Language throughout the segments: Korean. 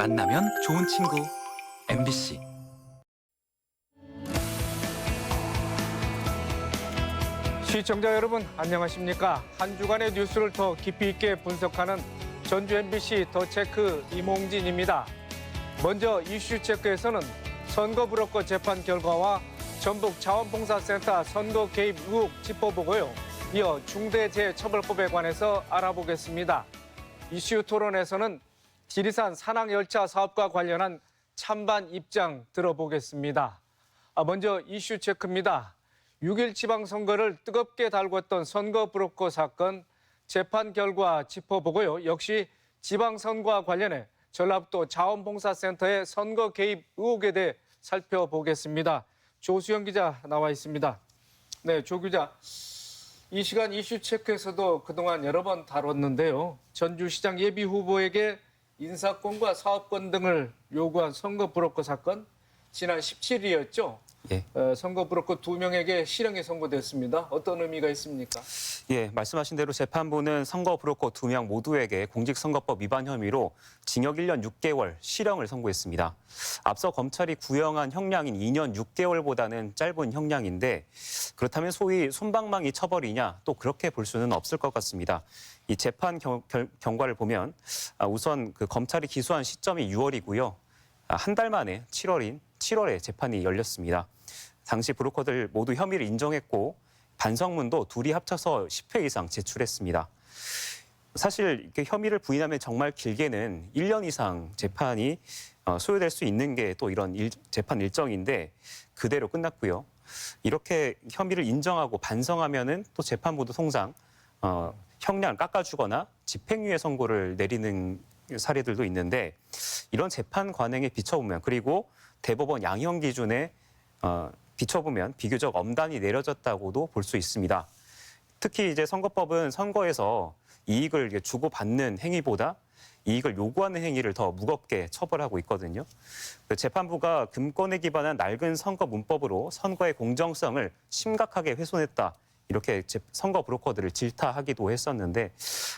만나면 좋은 친구 MBC. 시청자 여러분 안녕하십니까? 한 주간의 뉴스를 더 깊이 있게 분석하는 전주 MBC 더 체크 이몽진입니다. 먼저 이슈 체크에서는 선거 브로커 재판 결과와 전북 자원봉사센터 선거 개입 의혹 짚어보고요. 이어 중대재해처벌법에 관해서 알아보겠습니다. 이슈 토론에서는 지리산 산악열차 사업과 관련한 찬반 입장 들어보겠습니다. 먼저 이슈 체크입니다. 6일 지방선거를 뜨겁게 달궜던 선거 브로커 사건 재판 결과 짚어보고요. 역시 지방선거와 관련해 전라북도 자원봉사센터의 선거 개입 의혹에 대해 살펴보겠습니다. 조수영 기자 나와 있습니다. 네, 조 기자. 이 시간 이슈 체크에서도 그동안 여러 번 다뤘는데요. 전주시장 예비 후보에게 인사권과 사업권 등을 요구한 선거 브로커 사건, 지난 17일이었죠. 예. 선거 브로커 2명에게 실형이 선고됐습니다. 어떤 의미가 있습니까? 예, 말씀하신 대로 재판부는 선거 브로커 2명 모두에게 공직선거법 위반 혐의로 징역 1년 6개월 실형을 선고했습니다. 앞서 검찰이 구형한 형량인 2년 6개월보다는 짧은 형량인데 그렇다면 소위 솜방망이 처벌이냐 또 그렇게 볼 수는 없을 것 같습니다. 이 재판 경과를 보면 우선 그 검찰이 기소한 시점이 6월이고요. 한 달 만에 7월에 재판이 열렸습니다. 당시 브로커들 모두 혐의를 인정했고 반성문도 둘이 합쳐서 10회 이상 제출했습니다. 사실 이렇게 혐의를 부인하면 정말 길게는 1년 이상 재판이 소요될 수 있는 게 또 이런 재판 일정인데 그대로 끝났고요. 이렇게 혐의를 인정하고 반성하면은 또 재판부도 통상 형량을 깎아주거나 집행유예 선고를 내리는 사례들도 있는데 이런 재판 관행에 비춰보면 그리고 대법원 양형 기준에 비춰보면 비교적 엄단히 내려졌다고도 볼 수 있습니다. 특히 이제 선거법은 선거에서 이익을 주고받는 행위보다 이익을 요구하는 행위를 더 무겁게 처벌하고 있거든요. 재판부가 금권에 기반한 낡은 선거 문법으로 선거의 공정성을 심각하게 훼손했다. 이렇게 선거 브로커들을 질타하기도 했었는데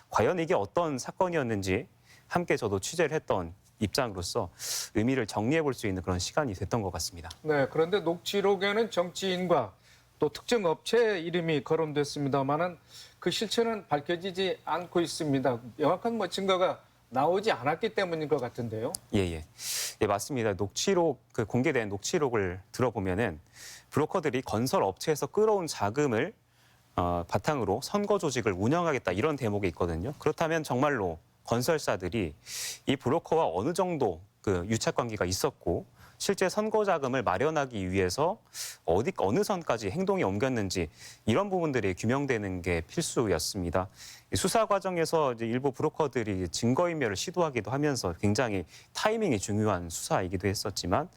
과연 이게 어떤 사건이었는지 함께 저도 취재를 했던 입장으로서 의미를 정리해 볼 수 있는 그런 시간이 됐던 것 같습니다. 네, 그런데 녹취록에는 정치인과 또 특정 업체 이름이 거론됐습니다만은 그 실체는 밝혀지지 않고 있습니다. 명확한 증거가 나오지 않았기 때문인 것 같은데요. 예, 맞습니다. 녹취록 공개된 녹취록을 들어보면은 브로커들이 건설 업체에서 끌어온 자금을 바탕으로 선거 조직을 운영하겠다 이런 대목이 있거든요. 그렇다면 정말로 건설사들이 이 브로커와 어느 정도 유착 관계가 있었고 실제 선거 자금을 마련하기 위해서 어느 선까지 행동이 옮겼는지 이런 부분들이 규명되는 게 필수였습니다. 수사 과정에서 이제 일부 브로커들이 증거인멸을 시도하기도 하면서 굉장히 타이밍이 중요한 수사이기도 했었지만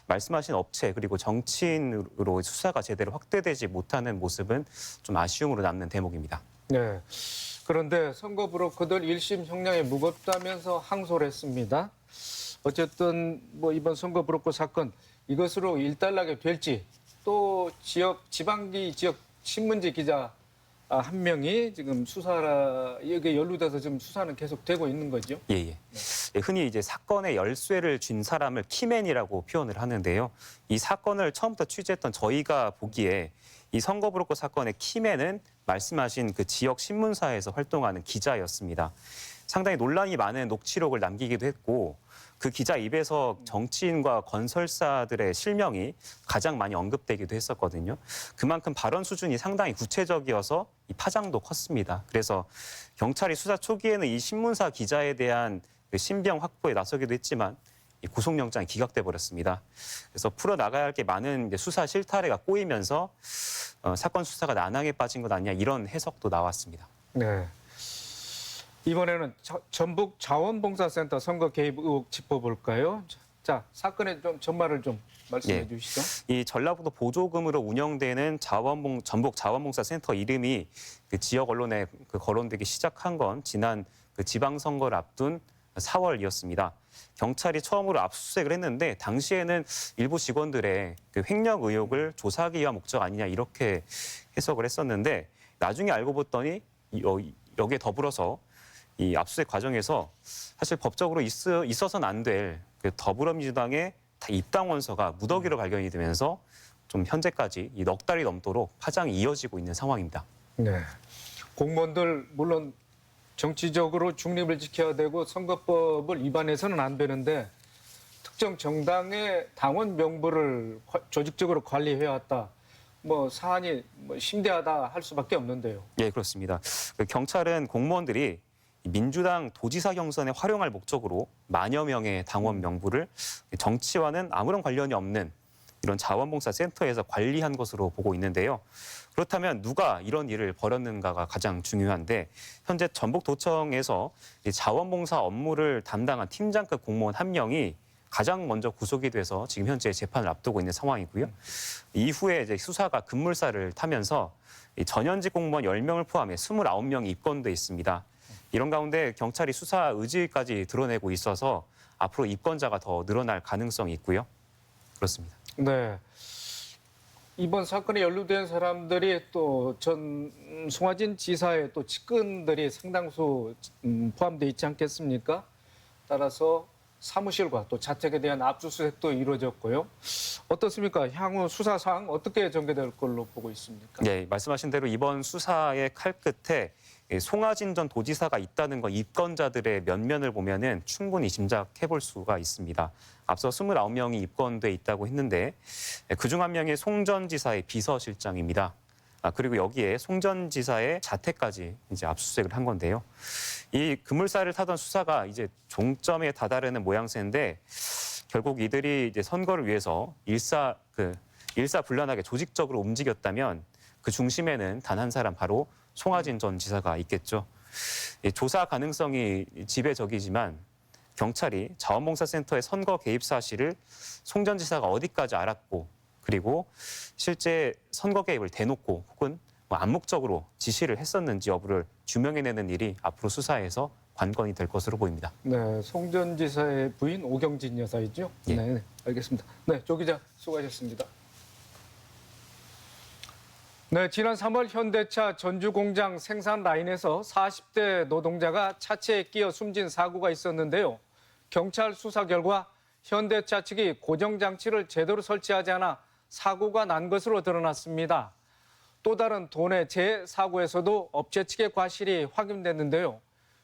말씀하신 업체 그리고 정치인으로 수사가 제대로 확대되지 못하는 모습은 좀 아쉬움으로 남는 대목입니다. 네. 그런데 선거 브로커들 1심 형량이 무겁다면서 항소를 했습니다. 어쨌든 이번 선거 브로커 사건 이것으로 일단락이 될지 또 지방기 지역 신문지 기자 한 명이 지금 여기에 연루돼서 지금 수사는 계속되고 있는 거죠. 네. 흔히 이제 사건의 열쇠를 쥔 사람을 키맨이라고 표현을 하는데요. 이 사건을 처음부터 취재했던 저희가 보기에 이 선거 브로커 사건의 키맨은 말씀하신 그 지역 신문사에서 활동하는 기자였습니다. 상당히 논란이 많은 녹취록을 남기기도 했고 그 기자 입에서 정치인과 건설사들의 실명이 가장 많이 언급되기도 했었거든요. 그만큼 발언 수준이 상당히 구체적이어서 이 파장도 컸습니다. 그래서 경찰이 수사 초기에는 이 신문사 기자에 대한 신병 확보에 나서기도 했지만 이 구속영장이 기각돼 버렸습니다. 그래서 풀어나가야 할 게 많은 수사 실타래가 꼬이면서 사건 수사가 난항에 빠진 것 아니냐 이런 해석도 나왔습니다. 네. 이번에는 전북 자원봉사센터 선거 개입 의혹 짚어볼까요? 자, 사건의 좀 전말을 좀 말씀해 주시죠. 이 전라북도 보조금으로 운영되는 전북 자원봉사센터 이름이 그 지역 언론에 거론되기 시작한 건 지난 지방선거를 앞둔 4월이었습니다. 경찰이 처음으로 압수수색을 했는데 당시에는 일부 직원들의 횡령 의혹을 조사하기 위한 목적 아니냐 이렇게 해석을 했었는데 나중에 알고 봤더니 여기에 더불어서 이 압수수색 과정에서 사실 법적으로 있어서는 안 될 그 더불어민주당의 입당 원서가 무더기로 발견이 되면서 좀 현재까지 이 넉 달이 넘도록 파장이 이어지고 있는 상황입니다. 네. 공무원들 물론 정치적으로 중립을 지켜야 되고 선거법을 위반해서는 안 되는데 특정 정당의 당원 명부를 조직적으로 관리해왔다. 뭐 사안이 심대하다 할 수밖에 없는데요. 예, 그렇습니다. 그 경찰은 공무원들이 민주당 도지사 경선에 활용할 목적으로 만여 명의 당원 명부를 정치와는 아무런 관련이 없는 이런 자원봉사센터에서 관리한 것으로 보고 있는데요. 그렇다면 누가 이런 일을 벌였는가가 가장 중요한데 현재 전북도청에서 이 자원봉사 업무를 담당한 팀장급 공무원 한 명이 가장 먼저 구속이 돼서 지금 현재 재판을 앞두고 있는 상황이고요. 이후에 이제 수사가 급물살을 타면서 이 전현직 공무원 10명을 포함해 29명이 입건돼 있습니다. 이런 가운데 경찰이 수사 의지까지 드러내고 있어서 앞으로 입건자가 더 늘어날 가능성이 있고요. 그렇습니다. 네. 이번 사건에 연루된 사람들이 또 전 송화진 지사의 또 측근들이 상당수 포함되어 있지 않겠습니까? 따라서 사무실과 또 자택에 대한 압수수색도 이루어졌고요. 어떻습니까? 향후 수사 사항 어떻게 전개될 걸로 보고 있습니까? 네, 말씀하신 대로 이번 수사의 칼끝에 송화진 전 도지사가 있다는 건 입건자들의 면면을 보면은 충분히 짐작해 볼 수가 있습니다. 앞서 29명이 입건돼 있다고 했는데 그중 한 명이 송 전 지사의 비서실장입니다. 그리고 여기에 송 전 지사의 자택까지 이제 압수수색을 한 건데요. 이 급물살을 타던 수사가 이제 종점에 다다르는 모양새인데 결국 이들이 이제 선거를 위해서 일사불란하게 조직적으로 움직였다면 그 중심에는 단 한 사람 바로 송화진 전 지사가 있겠죠. 조사 가능성이 지배적이지만 경찰이 자원봉사센터의 선거 개입 사실을 송 전 지사가 어디까지 알았고 그리고 실제 선거 개입을 대놓고 혹은 암묵적으로 지시를 했었는지 여부를 규명해내는 일이 앞으로 수사에서 관건이 될 것으로 보입니다. 네, 송 전 지사의 부인 오경진 여사이죠? 예. 네, 알겠습니다. 네, 조 기자 수고하셨습니다. 네, 지난 3월 현대차 전주 공장 생산 라인에서 40대 노동자가 차체에 끼어 숨진 사고가 있었는데요. 경찰 수사 결과 현대차 측이 고정장치를 제대로 설치하지 않아 사고가 난 것으로 드러났습니다. 또 다른 도내 재해 사고에서도 업체 측의 과실이 확인됐는데요.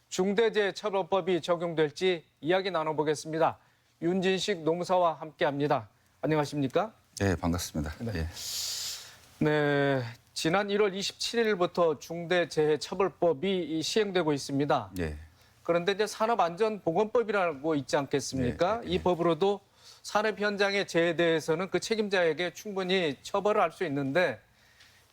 중대재해처벌법이 적용될지 이야기 나눠보겠습니다. 윤진식 노무사와 함께합니다. 안녕하십니까? 네, 반갑습니다. 네. 예. 네, 지난 1월 27일부터 중대재해처벌법이 시행되고 있습니다. 예. 그런데 이제 산업안전보건법이라고 있지 않겠습니까? 네, 네, 이 법으로도 산업 현장의 재해에 대해서는 그 책임자에게 충분히 처벌을 할 수 있는데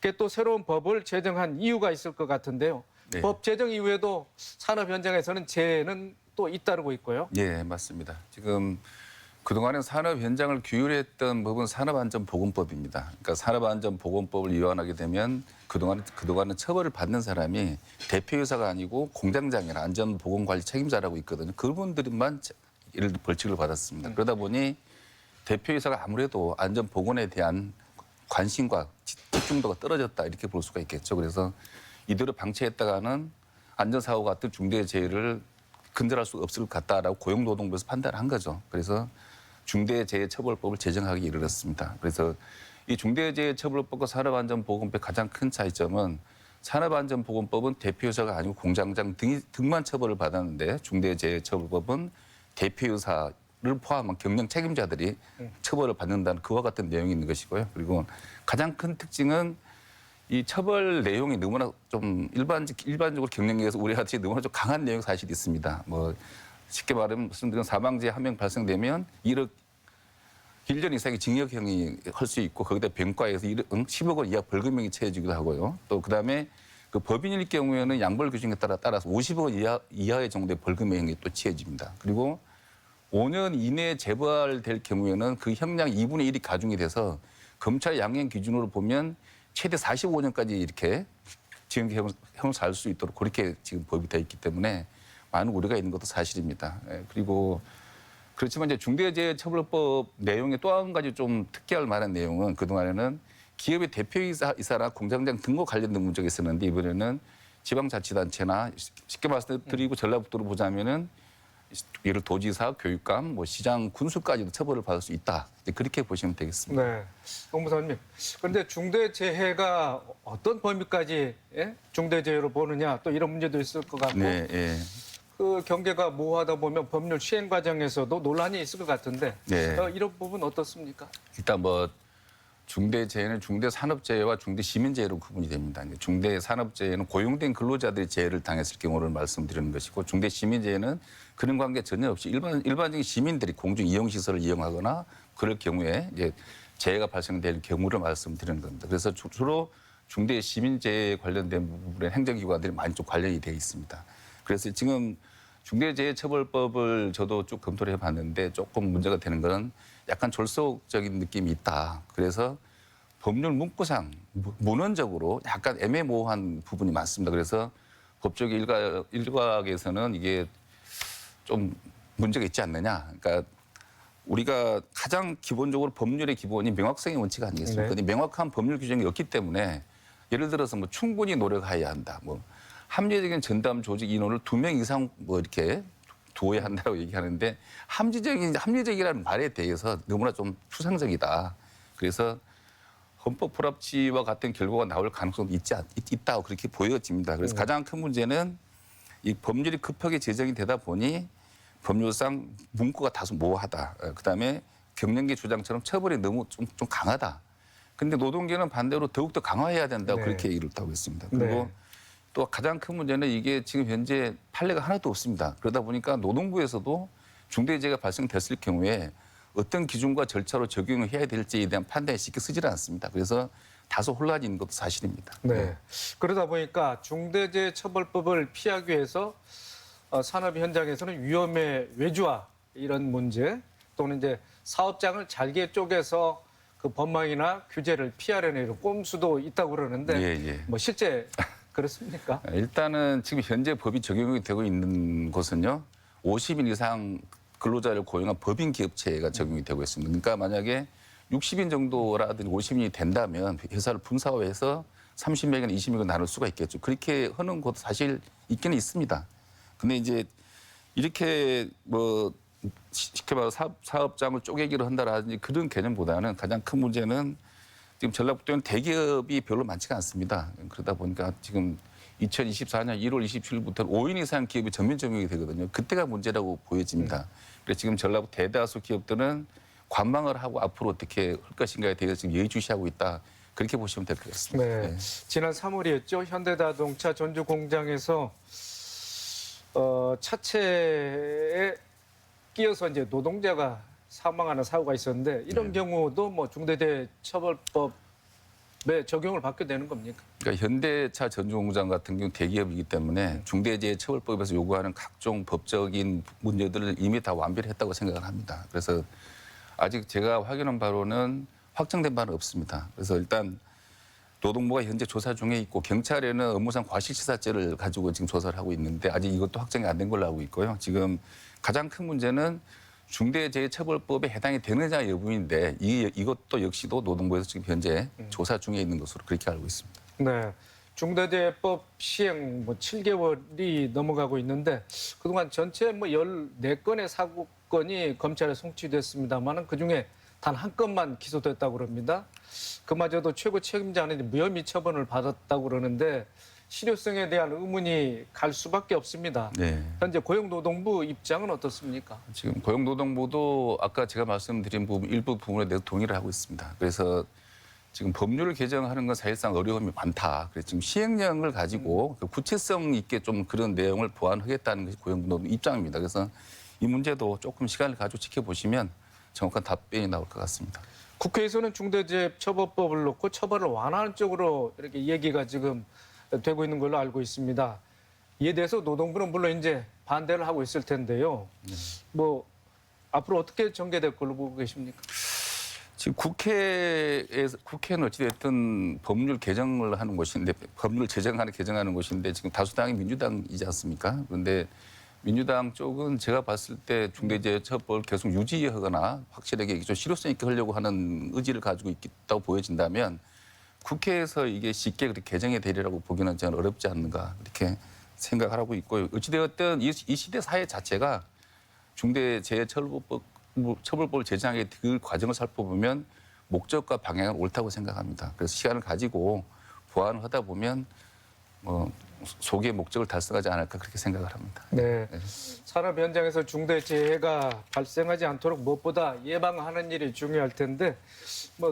그게 또 새로운 법을 제정한 이유가 있을 것 같은데요. 네. 법 제정 이후에도 산업 현장에서는 재해는 또 잇따르고 있고요. 예, 맞습니다. 지금 그동안에 산업 현장을 규율했던 법은 산업안전보건법입니다. 그러니까 산업안전보건법을 위반하게 되면 그동안은 처벌을 받는 사람이 대표이사가 아니고 공장장이나 안전보건관리 책임자라고 있거든요. 그분들만 예를 들어 벌칙을 받았습니다. 그러다 보니 대표이사가 아무래도 안전보건에 대한 관심과 집중도가 떨어졌다 이렇게 볼 수가 있겠죠. 그래서 이대로 방치했다가는 안전사고 같은 중대재해를 근절할 수 없을 것 같다라고 고용노동부에서 판단한 거죠. 그래서 중대재해처벌법을 제정하기 이르렀습니다. 그래서 이 중대재해처벌법과 산업안전보건법의 가장 큰 차이점은 산업안전보건법은 대표이사가 아니고 공장장 등만 처벌을 받았는데 중대재해처벌법은 대표이사를 포함한 경영 책임자들이 처벌을 받는다는 그와 같은 내용이 있는 것이고요. 그리고 가장 큰 특징은 이 처벌 내용이 너무나 좀 일반적으로 경영에서 우리한테 너무나 좀 강한 내용이 사실 있습니다. 뭐 쉽게 말하면 사망자에 한 명 발생되면 1년 이상의 징역형이 할 수 있고 거기다 병과에서 10억 원 이하 벌금형이 처해지기도 하고요. 또 그다음에 그 법인일 경우에는 양벌 규정에 따라서 50억 원 이하의 정도의 벌금형이 또 취해집니다. 그리고 5년 이내에 재벌될 경우에는 그 형량 2분의 1이 가중이 돼서 검찰 양형 기준으로 보면 최대 45년까지 이렇게 징역형을 살 수 있도록 그렇게 지금 법이 되어 있기 때문에 많은 우려가 있는 것도 사실입니다. 그리고 그렇지만 이제 중대재해처벌법 내용의 또 한 가지 좀 특기할 만한 내용은 그동안에는 기업의 대표이사나 공장장 등과 관련된 문제가 있었는데 이번에는 지방자치단체나 쉽게 말씀드리고 전라북도로 보자면은 예를 도지사, 교육감, 뭐 시장, 군수까지도 처벌을 받을 수 있다. 이제 그렇게 보시면 되겠습니다. 네, 홍무사님. 그런데 중대재해가 어떤 범위까지 중대재해로 보느냐 또 이런 문제도 있을 것 같고 네, 예. 그 경계가 모호하다 보면 법률 시행 과정에서도 논란이 있을 것 같은데 네. 이런 부분 어떻습니까? 일단 뭐 중대재해는 중대산업재해와 중대시민재해로 구분이 됩니다. 중대산업재해는 고용된 근로자들이 재해를 당했을 경우를 말씀드리는 것이고 중대시민재해는 그런 관계 전혀 없이 일반적인 시민들이 공중 이용시설을 이용하거나 그럴 경우에 이제 재해가 발생될 경우를 말씀드리는 겁니다. 그래서 주로 중대시민재해에 관련된 부분에 행정기관들이 많이 좀 관련이 되어 있습니다. 그래서 지금 중대재해처벌법을 저도 쭉 검토를 해봤는데 조금 문제가 되는 것은 약간 졸속적인 느낌이 있다. 그래서 법률 문구상 문헌적으로 약간 애매모호한 부분이 많습니다. 그래서 법조계 일각에서는 이게 좀 문제가 있지 않느냐. 그러니까 우리가 가장 기본적으로 법률의 기본이 명확성의 원칙 아니겠습니까? 네. 명확한 법률 규정이 없기 때문에 예를 들어서 뭐 충분히 노력해야 한다. 뭐 합리적인 전담 조직 인원을 2명 이상 뭐 이렇게 두어야 한다고 얘기하는데 합리적이라는 말에 대해서 너무나 좀 추상적이다. 그래서 헌법 불합치와 같은 결과가 나올 가능성도 있다고 그렇게 보여집니다. 그래서 가장 큰 문제는 이 법률이 급하게 제정이 되다 보니 법률상 문구가 다소 모호하다. 그다음에 경영계 주장처럼 처벌이 너무 좀 강하다. 근데 노동계는 반대로 더욱더 강화해야 된다고 네. 그렇게 얘기를 하고 있습니다. 그리고 네. 또 가장 큰 문제는 이게 지금 현재 판례가 하나도 없습니다. 그러다 보니까 노동부에서도 중대재해가 발생됐을 경우에 어떤 기준과 절차로 적용을 해야 될지에 대한 판단이 쉽게 쓰지를 않습니다. 그래서 다소 혼란이 있는 것도 사실입니다. 네. 그러다 보니까 중대재해처벌법을 피하기 위해서 산업 현장에서는 위험의 외주화 이런 문제 또는 이제 사업장을 잘게 쪼개서 그 법망이나 규제를 피하려는 이런 꼼수도 있다고 그러는데 예, 예. 뭐 실제 그렇습니까? 일단은 지금 현재 법이 적용이 되고 있는 곳은요. 50인 이상 근로자를 고용한 법인 기업체가 적용이 되고 있습니다. 그러니까 만약에 60인 정도라든지 50인이 된다면 회사를 분사화해서 30명이나 20명을 나눌 수가 있겠죠. 그렇게 하는 곳도 사실 있기는 있습니다. 근데 이제 이렇게 뭐 쉽게 말해서 사업장을 쪼개기로 한다라든지 그런 개념보다는 가장 큰 문제는 지금 전라북도는 대기업이 별로 많지가 않습니다. 그러다 보니까 지금 2024년 1월 27일부터 5인 이상 기업이 전면 적용이 되거든요. 그때가 문제라고 보여집니다. 그래서 지금 전라북도 대다수 기업들은 관망을 하고 앞으로 어떻게 할 것인가에 대해서 지금 예의주시하고 있다. 그렇게 보시면 될 것 같습니다. 네. 네. 지난 3월이었죠. 현대자동차 전주 공장에서 차체에 끼어서 이제 노동자가 사망하는 사고가 있었는데 이런 경우도 뭐 중대재해처벌법에 적용을 받게 되는 겁니까? 그러니까 현대차 전주공장 같은 경우 대기업이기 때문에 중대재해처벌법에서 요구하는 각종 법적인 문제들을 이미 다 완비를 했다고 생각을 합니다. 그래서 아직 제가 확인한 바로는 확정된 바는 없습니다. 그래서 일단 노동부가 현재 조사 중에 있고 경찰에는 업무상 과실치사죄를 가지고 지금 조사를 하고 있는데 아직 이것도 확정이 안 된 걸로 알고 있고요. 지금 가장 큰 문제는 중대재해처벌법에 해당이 되느냐 여부인데 이것도 역시도 노동부에서 지금 현재 조사 중에 있는 것으로 그렇게 알고 있습니다. 네. 중대재해법 시행 뭐 7개월이 넘어가고 있는데 그동안 전체 뭐 14건의 사고건이 검찰에 송치됐습니다만 그중에 단 한 건만 기소됐다고 그럽니다. 그마저도 최고 책임자는 무혐의 처분을 받았다고 그러는데 실효성에 대한 의문이 갈 수밖에 없습니다. 네. 현재 고용노동부 입장은 어떻습니까? 지금 고용노동부도 아까 제가 말씀드린 부분 일부 부분에 대해서 동의를 하고 있습니다. 그래서 지금 법률을 개정하는 건 사실상 어려움이 많다. 그래서 지금 시행령을 가지고 구체성 있게 좀 그런 내용을 보완하겠다는 것이 고용노동 입장입니다. 그래서 이 문제도 조금 시간을 가지고 지켜보시면 정확한 답변이 나올 것 같습니다. 국회에서는 중대재해처벌법을 놓고 처벌을 완화하는 쪽으로 이렇게 얘기가 지금 되고 있는 걸로 알고 있습니다. 이에 대해서 노동부는 물론 이제 반대를 하고 있을 텐데요. 뭐 앞으로 어떻게 전개될 걸로 보고 계십니까? 지금 국회는 어찌됐든 법률 개정을 하는 곳인데 법률 개정하는 곳인데 지금 다수당이 민주당이지 않습니까? 그런데 민주당 쪽은 제가 봤을 때 중대재해처벌 계속 유지하거나 확실하게 좀 실효성 있게 하려고 하는 의지를 가지고 있다고 보여진다면 국회에서 이게 쉽게 그렇게 개정이 되리라고 보기는 저는 어렵지 않는가 이렇게 생각하고 있고요. 어찌되었든 이 시대 사회 자체가 중대재해처벌법을 제정하게 그 과정을 살펴보면 목적과 방향은 옳다고 생각합니다. 그래서 시간을 가지고 보완을 하다 보면 소기의 목적을 달성하지 않을까 그렇게 생각을 합니다. 네. 산업 현장에서 중대 재해가 발생하지 않도록 무엇보다 예방하는 일이 중요할 텐데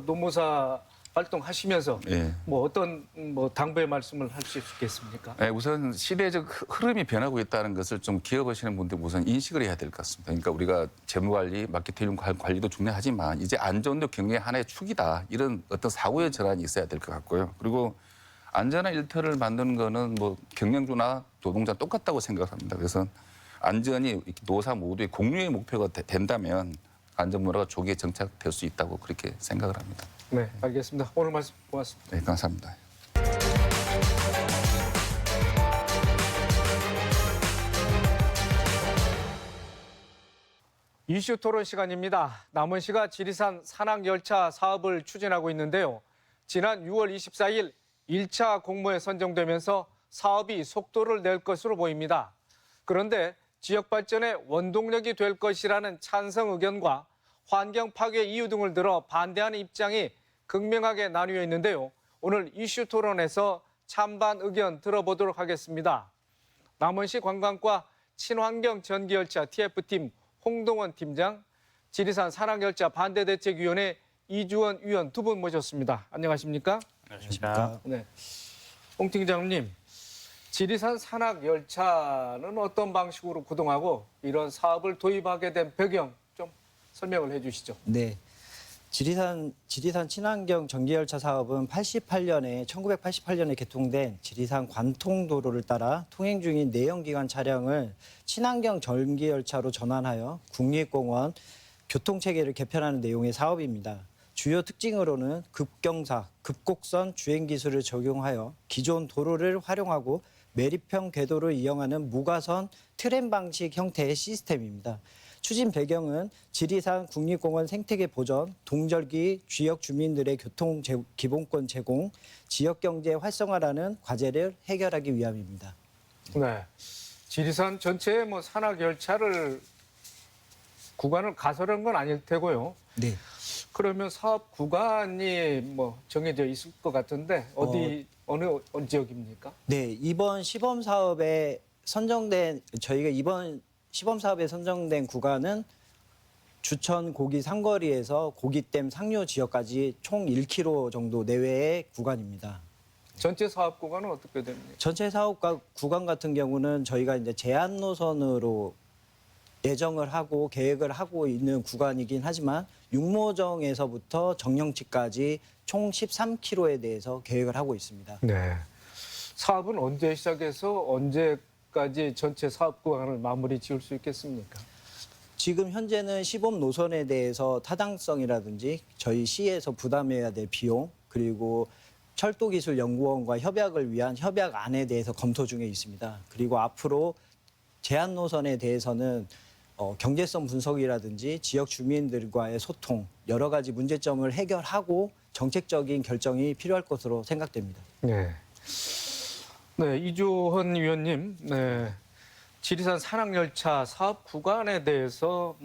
노무사 활동하시면서 예. 어떤 당부의 말씀을 하실 수 있겠습니까? 네, 우선 시대적 흐름이 변하고 있다는 것을 좀 기억하시는 분들 우선 인식을 해야 될 것 같습니다. 그러니까 우리가 재무관리, 마케팅 관리도 중요하지만 이제 안전도 경영의 하나의 축이다. 이런 어떤 사고의 전환이 있어야 될 것 같고요. 그리고 안전한 일터를 만드는 거는 경영주나 노동자 똑같다고 생각을 합니다. 그래서 안전이 노사 모두의 공유의 목표가 된다면 안전 문화가 조기에 정착될 수 있다고 그렇게 생각을 합니다. 네, 알겠습니다. 오늘 말씀 고맙습니다. 네, 감사합니다. 이슈 토론 시간입니다. 남원시가 지리산 산악열차 사업을 추진하고 있는데요. 지난 6월 24일 1차 공모에 선정되면서 사업이 속도를 낼 것으로 보입니다. 그런데 지역 발전의 원동력이 될 것이라는 찬성 의견과 환경 파괴 이유 등을 들어 반대하는 입장이 극명하게 나뉘어 있는데요. 오늘 이슈 토론에서 찬반 의견 들어보도록 하겠습니다. 남원시 관광과 친환경 전기열차 TF팀 홍동원 팀장, 지리산 산악열차 반대대책위원회 이주원 위원 두 분 모셨습니다. 안녕하십니까? 안녕하십니까? 네. 홍 팀장님, 지리산 산악열차는 어떤 방식으로 구동하고 이런 사업을 도입하게 된 배경 좀 설명을 해주시죠. 네. 지리산 친환경 전기열차 사업은 1988년에 개통된 지리산 관통도로를 따라 통행 중인 내연기관 차량을 친환경 전기열차로 전환하여 국립공원 교통체계를 개편하는 내용의 사업입니다. 주요 특징으로는 급경사, 급곡선 주행 기술을 적용하여 기존 도로를 활용하고 매립형 궤도를 이용하는 무가선 트램 방식 형태의 시스템입니다. 추진 배경은 지리산 국립공원 생태계 보전, 동절기 지역 주민들의 교통 기본권 제공, 지역 경제 활성화라는 과제를 해결하기 위함입니다. 네. 지리산 전체의 산악열차를 구간을 가설한 건 아닐 테고요. 네. 그러면 사업 구간이 정해져 있을 것 같은데 어느 지역입니까? 네, 이번 시범 사업에 선정된 구간은 주천 고기 상거리에서 고기댐 상류 지역까지 총 1km 정도 내외의 구간입니다. 전체 사업 구간은 어떻게 됩니까? 전체 사업 구간 같은 경우는 저희가 이제 제한 노선으로 예정을 하고 계획을 하고 있는 구간이긴 하지만 육모정에서부터 정령치까지 총 13km에 대해서 계획을 하고 있습니다. 네. 사업은 언제 시작해서 언제까지 전체 사업 구간을 마무리 지을 수 있겠습니까? 지금 현재는 시범 노선에 대해서 타당성이라든지 저희 시에서 부담해야 될 비용 그리고 철도기술연구원과 협약을 위한 협약안에 대해서 검토 중에 있습니다. 그리고 앞으로 제한 노선에 대해서는 경제성 분석이라든지 지역 주민들과의 소통, 여러 가지 문제점을 해결하고 정책적인 결정이 필요할 것으로 생각됩니다. 네. 네, 이주헌 위원님, 네. 지리산 산악열차 사업 구간에 대해서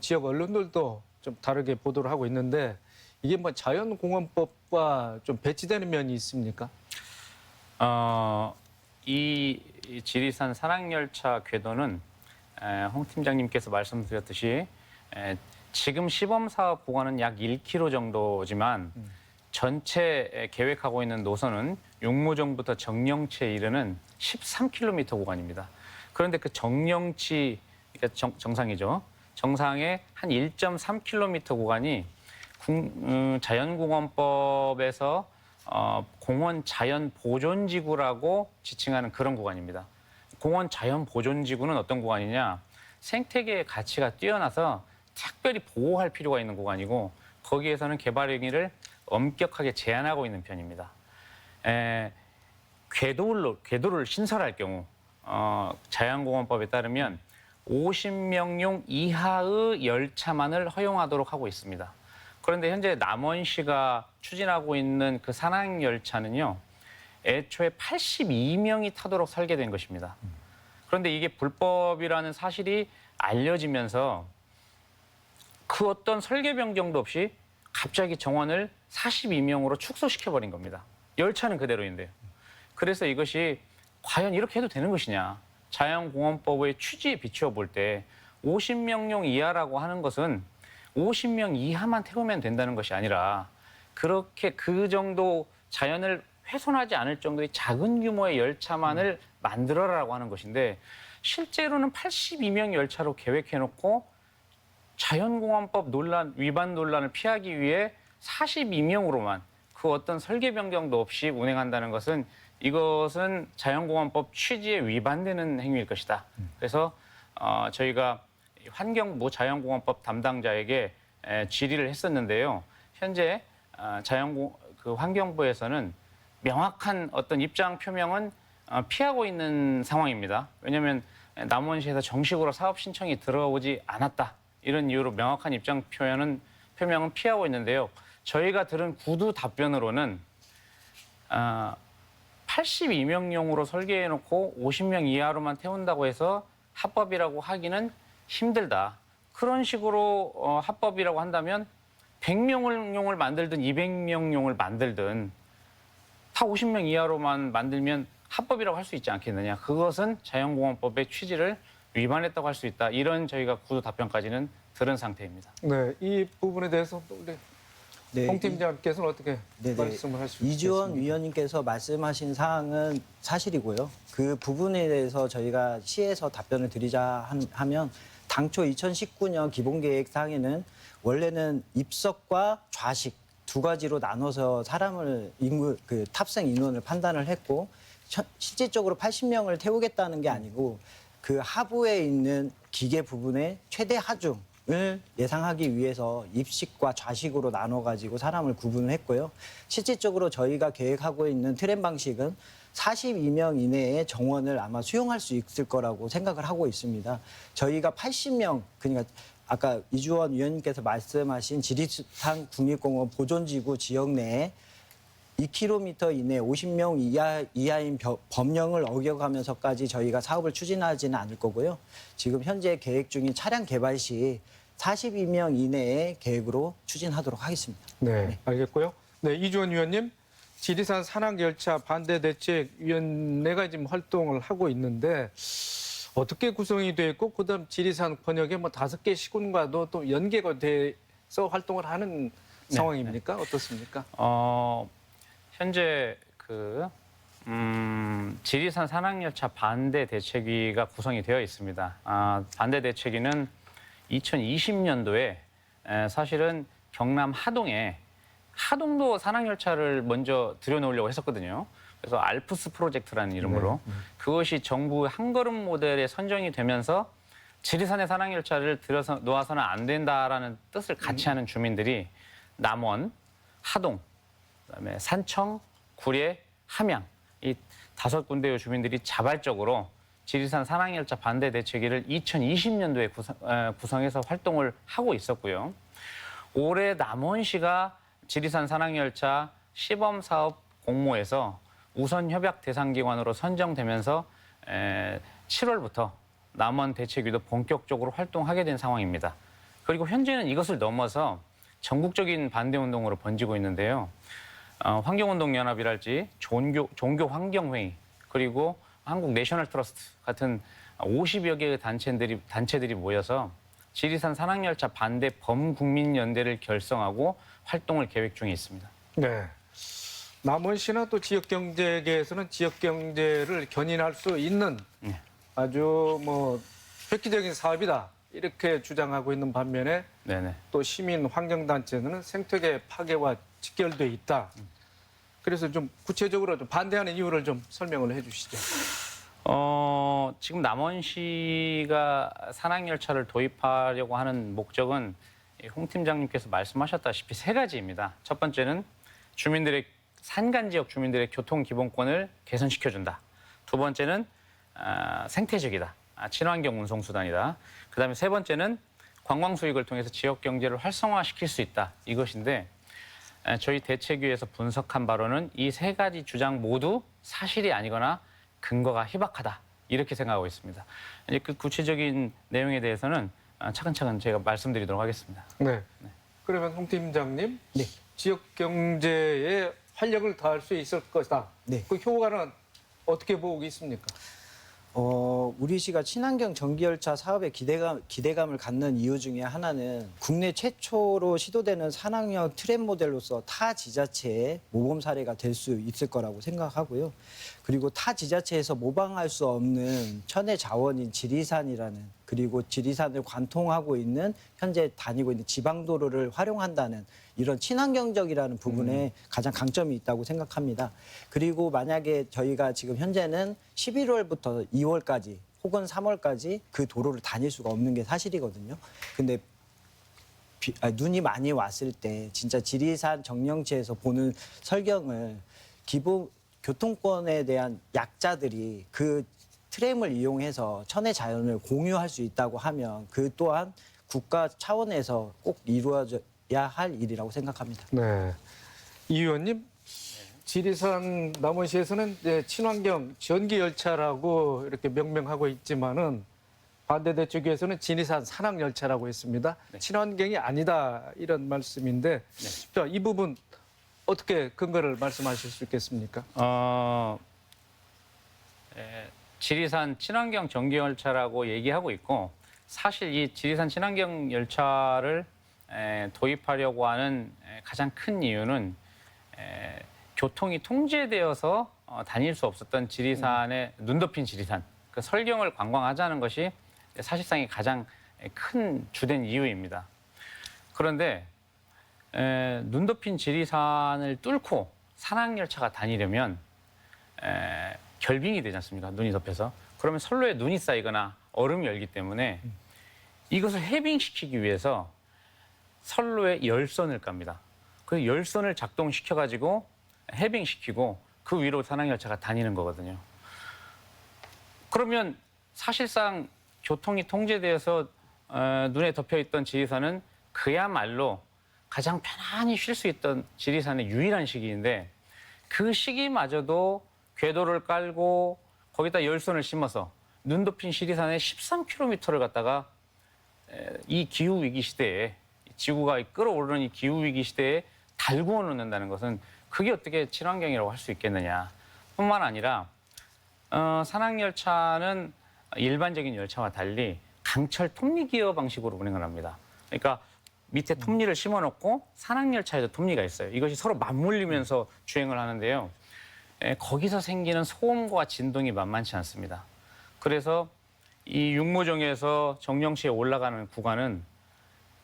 지역 언론들도 좀 다르게 보도를 하고 있는데 이게 자연공원법과 좀 배치되는 면이 있습니까? 이 지리산 산악열차 궤도는 홍 팀장님께서 말씀드렸듯이 지금 시범 사업 구간은 약 1km 정도지만 전체 계획하고 있는 노선은 용모정부터 정령치에 이르는 13km 구간입니다. 그런데 그 정령치, 그러니까 정상이죠. 정상의 한 1.3km 구간이 자연공원법에서 공원 자연 보존지구라고 지칭하는 그런 구간입니다. 공원 자연 보존지구는 어떤 구간이냐? 생태계의 가치가 뛰어나서 특별히 보호할 필요가 있는 구간이고 거기에서는 개발 행위를 엄격하게 제한하고 있는 편입니다. 궤도를 신설할 경우 자연공원법에 따르면 50명용 이하의 열차만을 허용하도록 하고 있습니다. 그런데 현재 남원시가 추진하고 있는 그 산악 열차는요. 애초에 82명이 타도록 설계된 것입니다. 그런데 이게 불법이라는 사실이 알려지면서 그 어떤 설계 변경도 없이 갑자기 정원을 42명으로 축소시켜버린 겁니다. 열차는 그대로인데요. 그래서 이것이 과연 이렇게 해도 되는 것이냐. 자연공원법의 취지에 비추어 볼 때 50명용 이하라고 하는 것은 50명 이하만 태우면 된다는 것이 아니라 그렇게 그 정도 자연을 훼손하지 않을 정도의 작은 규모의 열차만을 만들어라라고 하는 것인데 실제로는 82명 열차로 계획해놓고 자연공원법 논란, 위반 논란을 피하기 위해 42명으로만 그 어떤 설계 변경도 없이 운행한다는 것은 이것은 자연공원법 취지에 위반되는 행위일 것이다. 그래서 저희가 환경부 자연공원법 담당자에게 질의를 했었는데요. 현재 환경부에서는 명확한 어떤 입장 표명은 피하고 있는 상황입니다. 왜냐하면 남원시에서 정식으로 사업 신청이 들어오지 않았다. 이런 이유로 명확한 입장 표명은 피하고 있는데요. 저희가 들은 구두 답변으로는 82명용으로 설계해놓고 50명 이하로만 태운다고 해서 합법이라고 하기는 힘들다. 그런 식으로 합법이라고 한다면 100명용을 만들든 200명용을 만들든 다 50명 이하로만 만들면 합법이라고 할 수 있지 않겠느냐. 그것은 자연공원법의 취지를 위반했다고 할 수 있다. 이런 저희가 구두 답변까지는 들은 상태입니다. 네, 이 부분에 대해서 또 우리 네, 홍 팀장께서는 어떻게 말씀을 하실 수 이주원 있겠습니까? 위원님께서 말씀하신 사항은 사실이고요. 그 부분에 대해서 저희가 시에서 답변을 드리자 하면 당초 2019년 기본계획상에는 원래는 입석과 좌식 두 가지로 나눠서 사람을 탑승 인원을 판단을 했고 실질적으로 80명을 태우겠다는 게 아니고 그 하부에 있는 기계 부분의 최대 하중을 예상하기 위해서 입식과 좌식으로 나눠가지고 사람을 구분을 했고요. 실질적으로 저희가 계획하고 있는 트램 방식은 42명 이내의 정원을 아마 수용할 수 있을 거라고 생각을 하고 있습니다. 저희가 80명, 그러니까 아까 이주원 위원님께서 말씀하신 지리산 국립공원 보존지구 지역 내에 2km 이내 50명 이하인 법령을 어겨가면서까지 저희가 사업을 추진하지는 않을 거고요. 지금 현재 계획 중인 차량 개발 시 42명 이내의 계획으로 추진하도록 하겠습니다. 네, 알겠고요. 네, 이주원 위원님, 지리산 산악열차 반대대책위원회가 지금 활동을 하고 있는데 어떻게 구성이 되어 있고 그다음 지리산 권역에 뭐 5개 시군과도 또 연계가 돼서 활동을 하는 상황입니까? 어떻습니까? 현재 지리산 산악열차 반대대책위가 구성이 되어 있습니다. 반대대책위는 2020년도에 사실은 경남 하동도 산악열차를 먼저 들여놓으려고 했었거든요. 그래서 알프스 프로젝트라는 이름으로 그것이 정부 한걸음 모델에 선정이 되면서 지리산의 산악열차를 들여서 놓아서는 안 된다라는 뜻을 같이 하는 주민들이 남원, 하동, 그다음에 산청, 구례, 함양 이 5군데의 주민들이 자발적으로 지리산 산악열차 반대 대책위를 2020년도에 구성해서 활동을 하고 있었고요. 올해 남원시가 지리산 산악열차 시범 사업 공모에서 우선 협약 대상 기관으로 선정되면서 7월부터 남원 대책위도 본격적으로 활동하게 된 상황입니다. 그리고 현재는 이것을 넘어서 전국적인 반대 운동으로 번지고 있는데요. 환경운동연합이랄지 종교 환경회의 그리고 한국 내셔널 트러스트 같은 50여 개의 단체들이 모여서 지리산 산악열차 반대 범국민연대를 결성하고 활동을 계획 중에 있습니다. 네. 남원시나 또 지역경제계에서는 지역경제를 견인할 수 있는 아주 획기적인 사업이다 이렇게 주장하고 있는 반면에 네네. 또 시민 환경단체는 생태계 파괴와 직결돼 있다. 그래서 좀 구체적으로 좀 반대하는 이유를 좀 설명을 해주시죠. 지금 남원시가 산악열차를 도입하려고 하는 목적은 홍 팀장님께서 말씀하셨다시피 3가지입니다. 첫 번째는 산간 지역 주민들의 교통 기본권을 개선시켜준다. 두 번째는 생태적이다. 친환경 운송수단이다. 그다음에 세 번째는 관광 수익을 통해서 지역 경제를 활성화시킬 수 있다. 이것인데 저희 대책위에서 분석한 바로는 이 세 가지 주장 모두 사실이 아니거나 근거가 희박하다. 이렇게 생각하고 있습니다. 이제 그 구체적인 내용에 대해서는 차근차근 제가 말씀드리도록 하겠습니다. 네. 그러면 홍 팀장님, 네. 지역 경제에 활력을 더할 수 있을 것이다. 네. 그 효과는 어떻게 보고 있습니까? 우리시가 친환경 전기열차 사업에 기대감을 갖는 이유 중에 하나는 국내 최초로 시도되는 산학형 트램 모델로서 타 지자체의 모범 사례가 될 수 있을 거라고 생각하고요. 그리고 타 지자체에서 모방할 수 없는 천혜 자원인 지리산이라는, 그리고 지리산을 관통하고 있는 현재 다니고 있는 지방도로를 활용한다는 이런 친환경적이라는 부분에 가장 강점이 있다고 생각합니다. 그리고 만약에 저희가 지금 현재는 11월부터 2월까지 혹은 3월까지 그 도로를 다닐 수가 없는 게 사실이거든요. 근데 눈이 많이 왔을 때 진짜 지리산 정령지에서 보는 설경을 기본 교통권에 대한 약자들이 그 트램을 이용해서 천혜 자연을 공유할 수 있다고 하면 그 또한 국가 차원에서 꼭 이루어져야 할 일이라고 생각합니다. 네. 이 의원님, 지리산 남원시에서는 이제 친환경 전기열차라고 이렇게 명명하고 있지만은 반대 대책위에서는 지리산 산악열차라고 했습니다. 네. 친환경이 아니다 이런 말씀인데 자, 이 부분 어떻게 근거를 말씀하실 수 있겠습니까? 지리산 친환경 전기열차라고 얘기하고 있고 사실 이 지리산 친환경 열차를 도입하려고 하는 가장 큰 이유는 교통이 통제되어서 다닐 수 없었던 지리산의 눈 덮인 지리산, 그 설경을 관광하자는 것이 사실상의 가장 큰 주된 이유입니다. 그런데 눈 덮인 지리산을 뚫고 산악열차가 다니려면 결빙이 되지 않습니까? 눈이 덮여서. 그러면 선로에 눈이 쌓이거나 얼음이 열기 때문에 이것을 해빙시키기 위해서 선로에 열선을 깝니다. 그 열선을 작동시켜가지고 해빙시키고 그 위로 산악열차가 다니는 거거든요. 그러면 사실상 교통이 통제되어서 눈에 덮여있던 지리산은 그야말로 가장 편안히 쉴 수 있던 지리산의 유일한 시기인데 그 시기마저도 궤도를 깔고 거기다 열선을 심어서 눈 덮인 지리산의 13km를 갖다가 이 기후위기 시대에 지구가 끓어오르는 이 기후위기 시대에 달구어 놓는다는 것은 그게 어떻게 친환경이라고 할 수 있겠느냐. 뿐만 아니라 산악열차는 일반적인 열차와 달리 강철 톱니기어 방식으로 운행을 합니다. 그러니까 밑에 톱니를 심어놓고 산악열차에도 톱니가 있어요. 이것이 서로 맞물리면서 주행을 하는데요. 거기서 생기는 소음과 진동이 만만치 않습니다. 그래서 이 육모정에서 정령시에 올라가는 구간은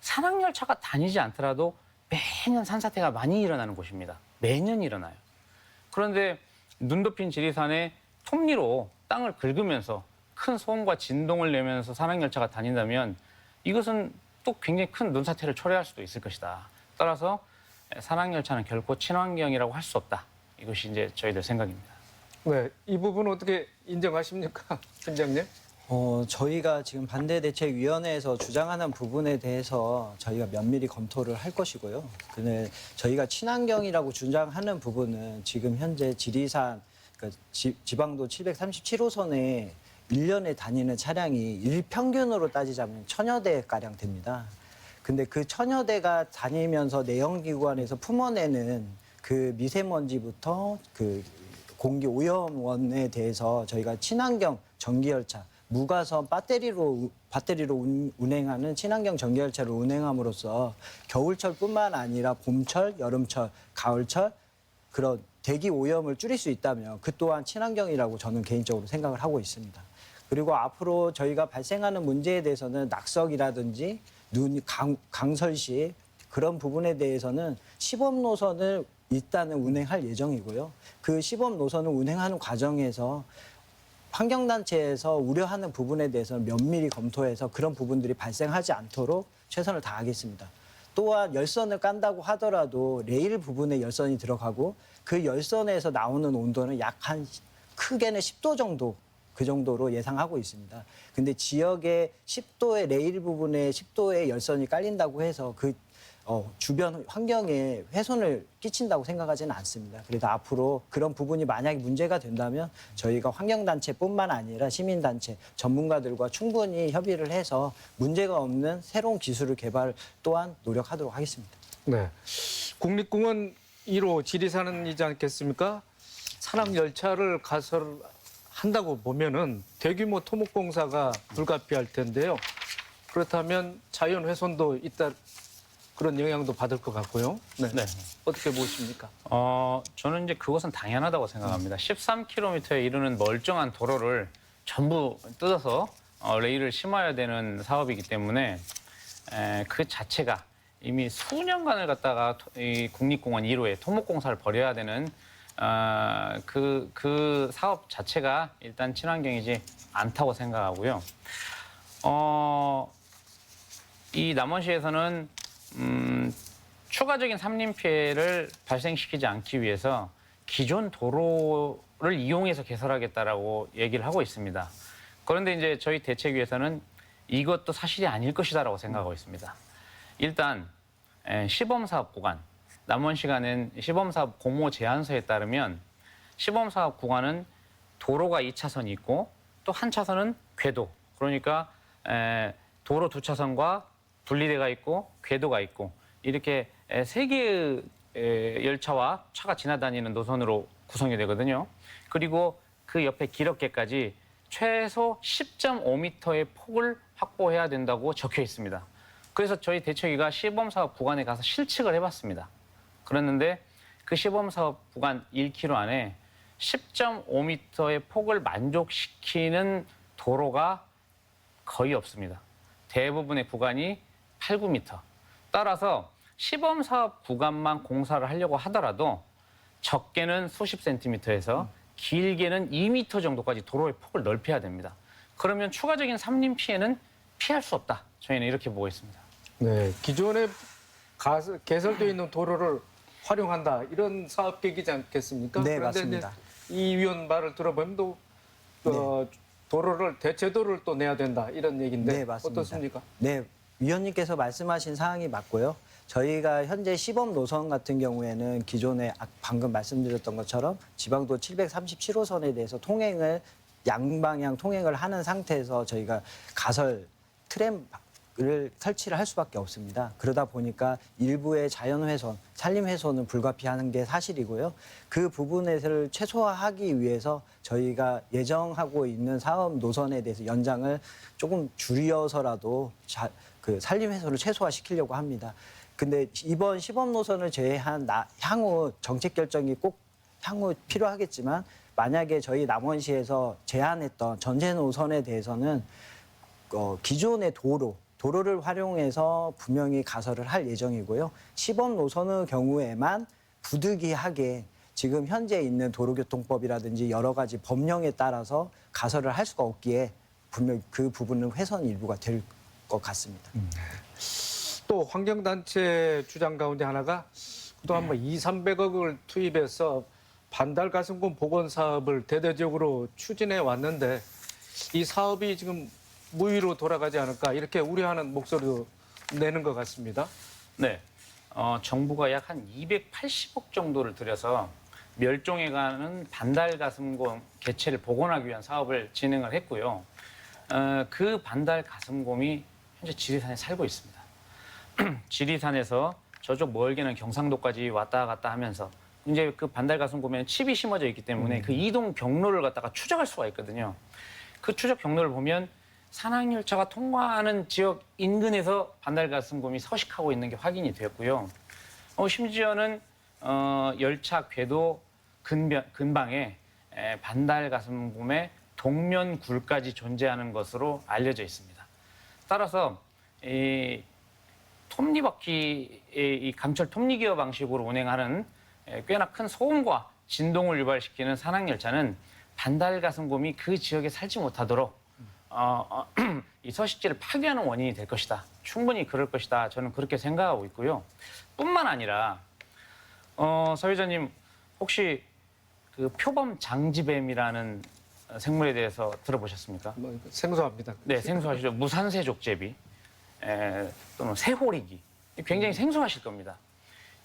산악열차가 다니지 않더라도 매년 산사태가 많이 일어나는 곳입니다. 매년 일어나요. 그런데 눈 덮인 지리산에 톱니로 땅을 긁으면서 큰 소음과 진동을 내면서 산악열차가 다닌다면 이것은 또 굉장히 큰 눈사태를 초래할 수도 있을 것이다. 따라서 산악열차는 결코 친환경이라고 할 수 없다. 이것이 이제 저희들 생각입니다. 네, 이 부분 어떻게 인정하십니까, 팀장님? 저희가 지금 반대대책위원회에서 주장하는 부분에 대해서 저희가 면밀히 검토를 할 것이고요. 근데 저희가 친환경이라고 주장하는 부분은 지금 현재 지리산 그러니까 지방도 737호선에 1년에 다니는 차량이 일평균으로 따지자면 1000여 대가량 됩니다. 근데 그 1000여 대가 다니면서 내연기관에서 품어내는 그 미세먼지부터 그 공기 오염원에 대해서 저희가 친환경 전기열차, 무가선 배터리로 운행하는 친환경 전기열차를 운행함으로써 겨울철뿐만 아니라 봄철, 여름철, 가을철 그런 대기 오염을 줄일 수 있다면 그 또한 친환경이라고 저는 개인적으로 생각을 하고 있습니다. 그리고 앞으로 저희가 발생하는 문제에 대해서는 낙석이라든지 강설 시 그런 부분에 대해서는 시범 노선을 일단은 운행할 예정이고요. 그 시범 노선을 운행하는 과정에서 환경단체에서 우려하는 부분에 대해서는 면밀히 검토해서 그런 부분들이 발생하지 않도록 최선을 다하겠습니다. 또한 열선을 깐다고 하더라도 레일 부분에 열선이 들어가고 그 열선에서 나오는 온도는 약 한 크게는 10도 정도 그 정도로 예상하고 있습니다. 근데 지역의 10도의 레일 부분에 10도의 열선이 깔린다고 해서 그 주변 환경에 훼손을 끼친다고 생각하지는 않습니다. 그래서 앞으로 그런 부분이 만약에 문제가 된다면 저희가 환경단체뿐만 아니라 시민단체, 전문가들과 충분히 협의를 해서 문제가 없는 새로운 기술을 개발 또한 노력하도록 하겠습니다. 네. 국립공원 1호 지리산이지 않겠습니까? 산악 열차를 가설한다고 보면은 대규모 토목공사가 불가피할 텐데요. 그렇다면 자연 훼손도 있다. 그런 영향도 받을 것 같고요. 네. 네. 어떻게 보십니까? 저는 이제 그것은 당연하다고 생각합니다. 13km에 이르는 멀쩡한 도로를 전부 뜯어서 레일을 심어야 되는 사업이기 때문에 그 자체가 이미 수년간을 갖다가 이 국립공원 1호에 토목공사를 벌여야 되는 그 사업 자체가 일단 친환경이지 않다고 생각하고요. 이 남원시에서는 추가적인 산림 피해를 발생시키지 않기 위해서 기존 도로를 이용해서 개설하겠다라고 얘기를 하고 있습니다. 그런데 이제 저희 대책위에서는 이것도 사실이 아닐 것이다라고 생각하고 있습니다. 일단 시범사업 구간, 남원시가 낸 시범사업 공모 제안서에 따르면 시범사업 구간은 도로가 2차선이 있고 또 한 차선은 궤도, 그러니까 도로 2차선과 분리대가 있고 궤도가 있고 이렇게 3개의 열차와 차가 지나다니는 노선으로 구성이 되거든요. 그리고 그 옆에 기럽개까지 최소 10.5m의 폭을 확보해야 된다고 적혀 있습니다. 그래서 저희 대책위가 시범사업 구간에 가서 실측을 해봤습니다. 그랬는데 그 시범사업 구간 1km 안에 10.5m의 폭을 만족시키는 도로가 거의 없습니다. 대부분의 구간이 8, 9m. 따라서 시범사업 구간만 공사를 하려고 하더라도 적게는 수십 센티미터에서 길게는 2m 정도까지 도로의 폭을 넓혀야 됩니다. 그러면 추가적인 산림 피해는 피할 수 없다. 저희는 이렇게 보고 있습니다. 네. 기존에 개설되어 있는 도로를 활용한다. 이런 사업 계획이지 않겠습니까? 네, 그런데 맞습니다. 이제 이 위원 말을 들어보면 또 도로를 대체도를 또 내야 된다. 이런 얘기인데 네, 맞습니다. 어떻습니까? 네, 위원님께서 말씀하신 사항이 맞고요. 저희가 현재 시범 노선 같은 경우에는 기존에 방금 말씀드렸던 것처럼 지방도 737호선에 대해서 통행을 양방향 통행을 하는 상태에서 저희가 가설 트램을 설치를 할 수밖에 없습니다. 그러다 보니까 일부의 자연 훼손, 산림 훼손은 불가피하는 게 사실이고요. 그 부분을 최소화하기 위해서 저희가 예정하고 있는 사업 노선에 대해서 연장을 조금 줄여서라도 그 산림 훼손을 최소화시키려고 합니다. 근데 이번 시범 노선을 제외한 향후 정책 결정이 꼭 향후 필요하겠지만 만약에 저희 남원시에서 제안했던 전체 노선에 대해서는 기존의 도로를 활용해서 분명히 가설을 할 예정이고요. 시범 노선의 경우에만 부득이하게 지금 현재 있는 도로교통법이라든지 여러 가지 법령에 따라서 가설을 할 수가 없기에 분명 그 부분은 훼손 일부가 될 것 같습니다. 또 환경단체 주장 가운데 하나가 그동안 200~300억을 투입해서 반달 가슴곰 복원 사업을 대대적으로 추진해 왔는데 이 사업이 지금 무위로 돌아가지 않을까 이렇게 우려하는 목소리도 내는 것 같습니다. 네, 정부가 약 한 280억 정도를 들여서 멸종해가는 반달 가슴곰 개체를 복원하기 위한 사업을 진행을 했고요. 그 반달 가슴곰이 현재 지리산에 살고 있습니다. 지리산에서 저쪽 멀게는 경상도까지 왔다 갔다 하면서 이제 그 반달 가슴곰에는 칩이 심어져 있기 때문에 그 이동 경로를 갖다가 추적할 수가 있거든요. 그 추적 경로를 보면 산악열차가 통과하는 지역 인근에서 반달 가슴곰이 서식하고 있는 게 확인이 되었고요. 심지어는 열차 궤도 근방에 반달 가슴곰의 동면굴까지 존재하는 것으로 알려져 있습니다. 따라서 이 톱니바퀴의 이 감철 톱니기어 방식으로 운행하는 꽤나 큰 소음과 진동을 유발시키는 산악열차는 반달 가슴곰이 그 지역에 살지 못하도록 이 서식지를 파괴하는 원인이 될 것이다. 충분히 그럴 것이다. 저는 그렇게 생각하고 있고요. 뿐만 아니라 서 회장님 혹시 그 표범 장지뱀이라는 생물에 대해서 들어보셨습니까? 뭐 생소합니다. 네, 생소하시죠. 무산세족제비 또는 새호리기 굉장히 생소하실 겁니다.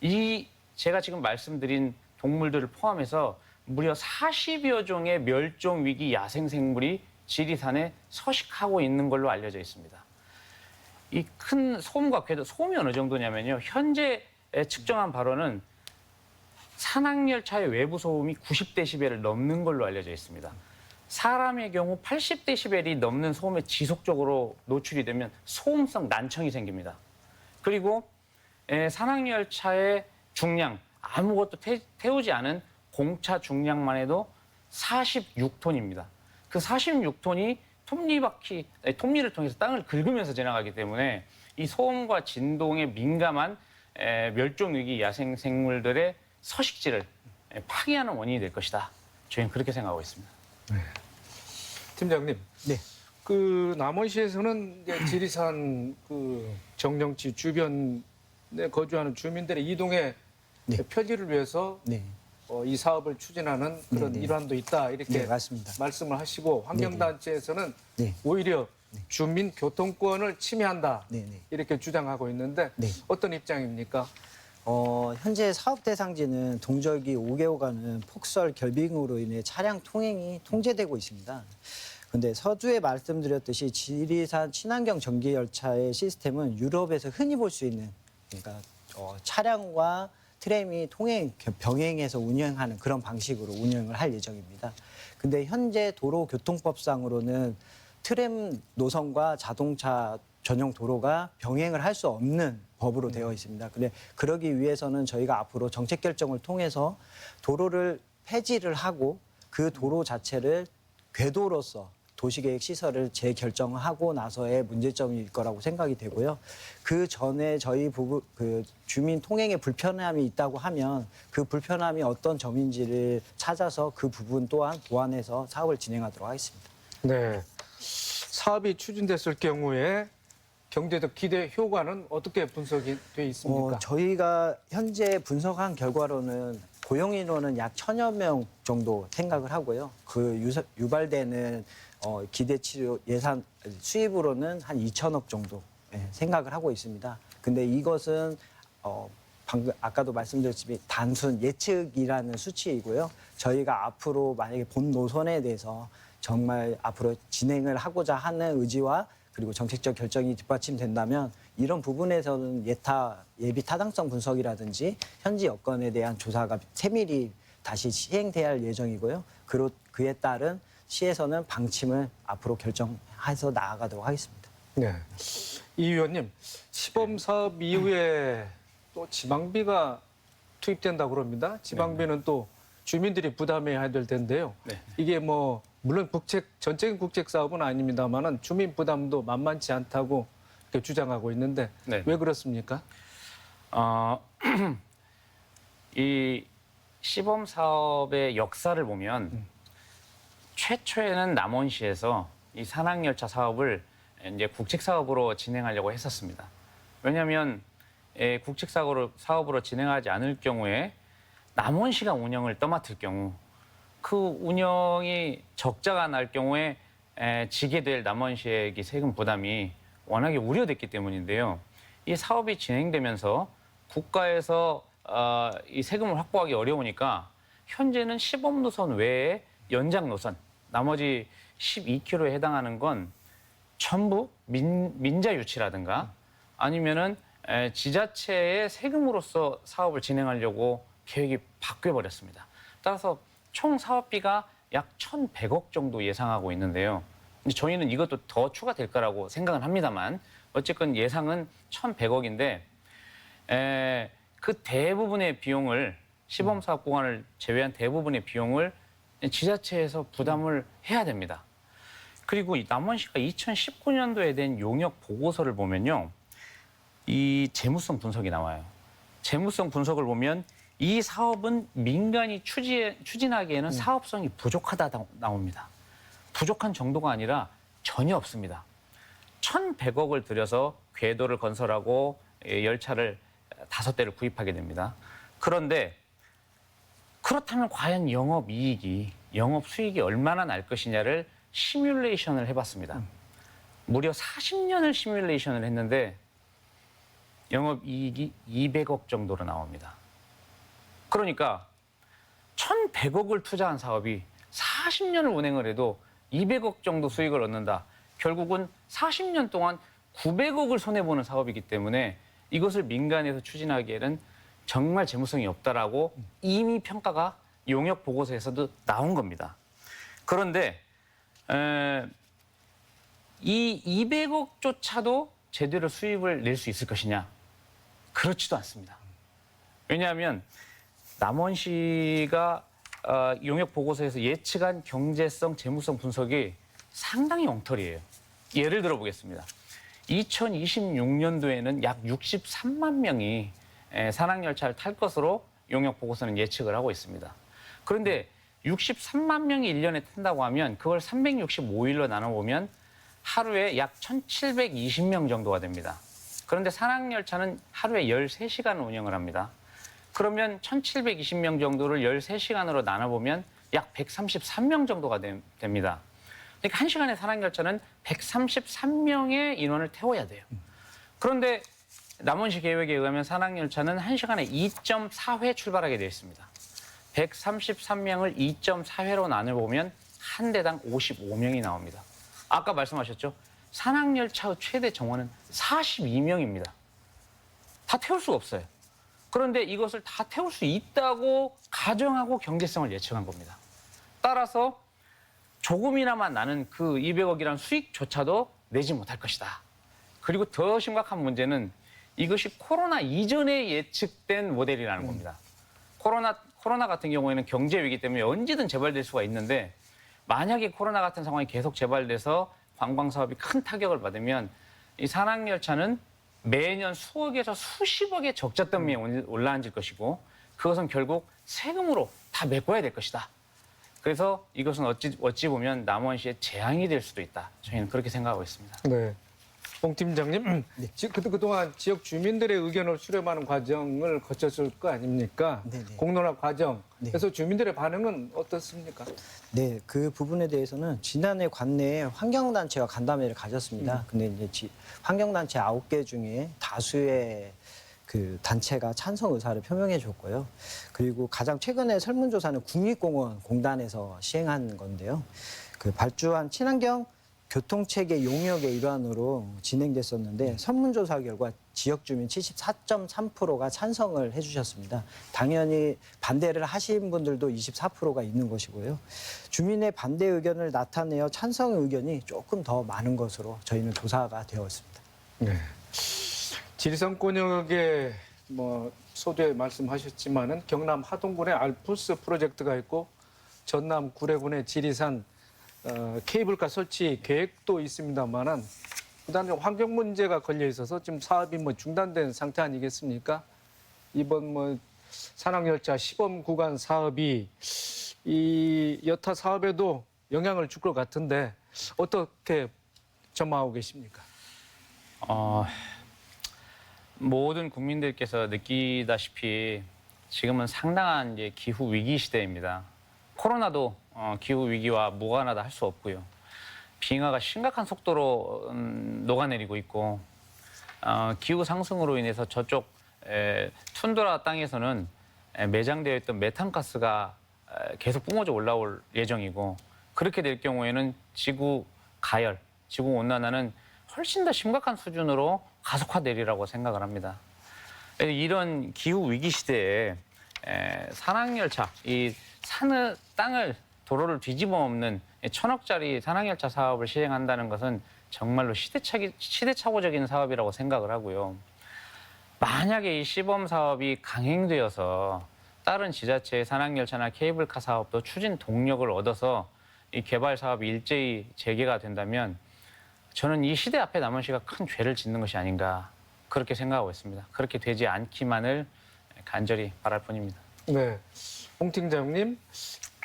이 제가 지금 말씀드린 동물들을 포함해서 무려 40여 종의 멸종 위기 야생 생물이 지리산에 서식하고 있는 걸로 알려져 있습니다. 이 큰 소음과 궤도, 소음이 어느 정도냐면요. 현재 측정한 바로는 산악열차의 외부 소음이 90데시벨을 넘는 걸로 알려져 있습니다. 사람의 경우 80데시벨이 넘는 소음에 지속적으로 노출이 되면 소음성 난청이 생깁니다. 그리고 산악열차의 중량, 아무것도 태우지 않은 공차 중량만 해도 46톤입니다. 그 46톤이 톱니를 통해서 땅을 긁으면서 지나가기 때문에 이 소음과 진동에 민감한 멸종위기 야생생물들의 서식지를 파괴하는 원인이 될 것이다. 저희는 그렇게 생각하고 있습니다. 팀장님, 네. 그 남원시에서는 이제 지리산 그 정령지 주변에 거주하는 주민들의 이동의 네. 표지를 위해서 네. 이 사업을 추진하는 그런 네, 네. 일환도 있다 이렇게 네, 맞습니다. 말씀을 하시고 환경단체에서는 네. 오히려 주민 교통권을 침해한다 네, 네. 이렇게 주장하고 있는데 네. 어떤 입장입니까? 현재 사업 대상지는 동절기 5개월간은 폭설 결빙으로 인해 차량 통행이 통제되고 있습니다. 근데 서두에 말씀드렸듯이 지리산 친환경 전기 열차의 시스템은 유럽에서 흔히 볼 수 있는 그러니까 차량과 트램이 병행해서 운행하는 그런 방식으로 운영을 할 예정입니다. 근데 현재 도로교통법상으로는 트램 노선과 자동차 전용 도로가 병행을 할 수 없는 법으로 되어 있습니다. 근데 그러기 위해서는 저희가 앞으로 정책 결정을 통해서 도로를 폐지를 하고 그 도로 자체를 궤도로서 도시계획 시설을 재결정하고 나서의 문제점일 거라고 생각이 되고요. 그 전에 저희 그 주민 통행에 불편함이 있다고 하면 그 불편함이 어떤 점인지를 찾아서 그 부분 또한 보완해서 사업을 진행하도록 하겠습니다. 네. 사업이 추진됐을 경우에 경제적 기대 효과는 어떻게 분석이 돼 있습니까? 저희가 현재 분석한 결과로는 고용 인원은 약 1,000여 명 정도 생각을 하고요. 그 유발되는 기대치료 예산 수입으로는 한 2천억 정도 생각을 하고 있습니다. 근데 이것은 방금 아까도 말씀드렸지만 단순 예측이라는 수치이고요. 저희가 앞으로 만약에 본 노선에 대해서 정말 앞으로 진행을 하고자 하는 의지와 그리고 정책적 결정이 뒷받침된다면 이런 부분에서는 예비 타당성 분석이라든지 현지 여건에 대한 조사가 세밀히 다시 시행돼야 할 예정이고요. 그에 따른 시에서는 방침을 앞으로 결정해서 나아가도록 하겠습니다. 네. 이 의원님, 시범 사업 이후에 또 지방비가 투입된다고 그럽니다. 지방비는 또 주민들이 부담해야 될 텐데요. 네. 이게 뭐 물론 전적인 국책 사업은 아닙니다만은 주민 부담도 만만치 않다고 이렇게 주장하고 있는데 네. 왜 그렇습니까? 이 시범 사업의 역사를 보면 최초에는 남원시에서 이 산악열차 사업을 이제 국책 사업으로 진행하려고 했었습니다. 왜냐하면 국책 사업으로 진행하지 않을 경우에 남원시가 운영을 떠맡을 경우 그 운영이 적자가 날 경우에 지게 될 남원시의 세금 부담이 워낙에 우려됐기 때문인데요. 이 사업이 진행되면서 국가에서 이 세금을 확보하기 어려우니까 현재는 시범 노선 외에 연장 노선, 나머지 12km에 해당하는 건 전부 민자 유치라든가 아니면은 지자체의 세금으로서 사업을 진행하려고 계획이 바뀌어버렸습니다. 따라서 총 사업비가 약 1,100억 정도 예상하고 있는데요. 저희는 이것도 더 추가될 거라고 생각은 합니다만 어쨌건 예상은 1,100억인데 그 대부분의 비용을 시범사업 구간을 제외한 대부분의 비용을 지자체에서 부담을 해야 됩니다. 그리고 이 남원시가 2019년도에 낸 용역 보고서를 보면요. 이 재무성 분석이 나와요. 재무성 분석을 보면 이 사업은 민간이 추진하기에는 사업성이 부족하다 나옵니다. 부족한 정도가 아니라 전혀 없습니다. 1,100억을 들여서 궤도를 건설하고 열차를 5대를 구입하게 됩니다. 그런데 그렇다면 과연 영업이익이 영업 수익이 얼마나 날 것이냐를 시뮬레이션을 해봤습니다. 무려 40년을 시뮬레이션을 했는데 영업이익이 200억 정도로 나옵니다. 그러니까 1,100억을 투자한 사업이 40년을 운행을 해도 200억 정도 수익을 얻는다. 결국은 40년 동안 900억을 손해보는 사업이기 때문에 이것을 민간에서 추진하기에는 정말 재무성이 없다라고 이미 평가가 용역 보고서에서도 나온 겁니다. 그런데 이 200억조차도 제대로 수입을 낼 수 있을 것이냐? 그렇지도 않습니다. 왜냐하면 남원시가 용역 보고서에서 예측한 경제성, 재무성 분석이 상당히 엉터리예요. 예를 들어 보겠습니다. 2026년도에는 약 63만 명이 산악열차를 탈 것으로 용역 보고서는 예측을 하고 있습니다. 그런데 63만 명이 1년에 탄다고 하면 그걸 365일로 나눠보면 하루에 약 1,720명 정도가 됩니다. 그런데 산악열차는 하루에 13시간 운영을 합니다. 그러면 1,720명 정도를 13시간으로 나눠보면 약 133명 정도가 됩니다. 그러니까 1시간에 산악열차는 133명의 인원을 태워야 돼요. 그런데 남원시 계획에 의하면 산악열차는 1시간에 2.4회 출발하게 되어 있습니다. 133명을 2.4회로 나눠보면 한 대당 55명이 나옵니다. 아까 말씀하셨죠? 산악열차의 최대 정원은 42명입니다. 다 태울 수가 없어요. 그런데 이것을 다 태울 수 있다고 가정하고 경제성을 예측한 겁니다. 따라서 조금이나마 나는 그 200억이라는 수익조차도 내지 못할 것이다. 그리고 더 심각한 문제는 이것이 코로나 이전에 예측된 모델이라는 겁니다. 코로나 같은 경우에는 경제 위기 때문에 언제든 재발될 수가 있는데 만약에 코로나 같은 상황이 계속 재발돼서 관광 사업이 큰 타격을 받으면 이 산악열차는 매년 수억에서 수십억의 적자 때문에 올라앉을 것이고 그것은 결국 세금으로 다 메꿔야 될 것이다. 그래서 이것은 어찌 보면 남원시의 재앙이 될 수도 있다. 저희는 그렇게 생각하고 있습니다. 네. 홍 팀장님, 그동안 지역 주민들의 의견을 수렴하는 과정을 거쳤을 거 아닙니까? 네네. 공론화 과정. 네. 그래서 주민들의 반응은 어떻습니까? 네, 그 부분에 대해서는 지난해 관내에 환경단체와 간담회를 가졌습니다. 근데 이제 환경단체 9개 중에 다수의 그 단체가 찬성 의사를 표명해 줬고요. 그리고 가장 최근에 설문조사는 국립공원공단에서 시행한 건데요. 그 발주한 친환경 교통체계 용역의 일환으로 진행됐었는데 설문조사 결과 지역 주민 74.3%가 찬성을 해주셨습니다. 당연히 반대를 하신 분들도 24%가 있는 것이고요. 주민의 반대 의견을 나타내어 찬성 의견이 조금 더 많은 것으로 저희는 조사가 되어 있습니다. 네. 지리산권역에 소두에 말씀하셨지만은 경남 하동군의 알프스 프로젝트가 있고 전남 구례군의 지리산 케이블카 설치 계획도 있습니다만은 그다음에 환경 문제가 걸려 있어서 지금 사업이 중단된 상태 아니겠습니까? 이번 산악열차 시범 구간 사업이 이 여타 사업에도 영향을 줄 것 같은데 어떻게 전망하고 계십니까? 모든 국민들께서 느끼다시피 지금은 상당한 이제 기후 위기 시대입니다. 코로나도 기후 위기와 무관하다 할 수 없고요. 빙하가 심각한 속도로 녹아내리고 있고 기후 상승으로 인해서 저쪽 툰드라 땅에서는 매장되어 있던 메탄가스가 계속 뿜어져 올라올 예정이고 그렇게 될 경우에는 지구 가열, 지구 온난화는 훨씬 더 심각한 수준으로 가속화되리라고 생각을 합니다. 이런 기후 위기 시대에 산악열차, 이 산의 땅을 도로를 뒤집어 엎는 1,000억짜리 산악열차 사업을 시행한다는 것은 정말로 시대착오적인 사업이라고 생각을 하고요. 만약에 이 시범 사업이 강행되어서 다른 지자체의 산악열차나 케이블카 사업도 추진 동력을 얻어서 이 개발 사업이 일제히 재개가 된다면 저는 이 시대 앞에 남원시가 큰 죄를 짓는 것이 아닌가 그렇게 생각하고 있습니다. 그렇게 되지 않기만을 간절히 바랄 뿐입니다. 네. 홍 팀장님,